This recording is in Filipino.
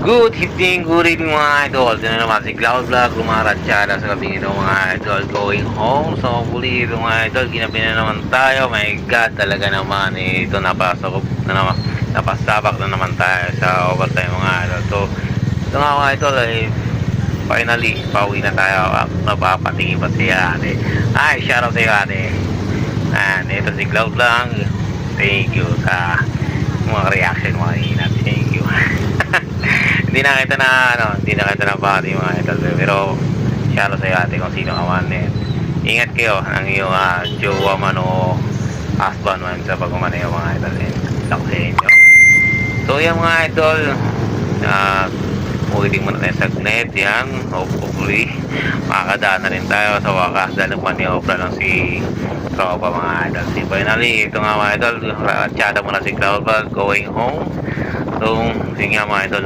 Good evening mga idol. Ito na naman si Cloud Vlog, lumaratsyada sa gabi nito mga idol, going home. So muli ito mga idol, ginabi na naman tayo. My God, talaga naman ito napasok na naman, napasabak na naman tayo sa overtime mga idol. So ito nga mga idol ay finally, pauwi na tayo. Napapatingin pa si ate. Ay, shoutout sa iyo ate. And ito si Cloud Vlog. Thank you sa mga reaction mga inat. Thank you. Hindi na kita na bati mga idol, pero shoutout sa iyo ate kung sino ka man. Ingat kayo ng iyong jowa man o husband man sa pagmamaneho mga idol. Lock sa inyo. So yan mga idol, uwitin muna tayo saglit. Yan, hopefully makakadaan na rin tayo sa wakas dahil maniobra lang si tropa mga idol. Finally, ito nga mga idol, tsada muna si Cloud Vlog going home. So, yun nga mga idol,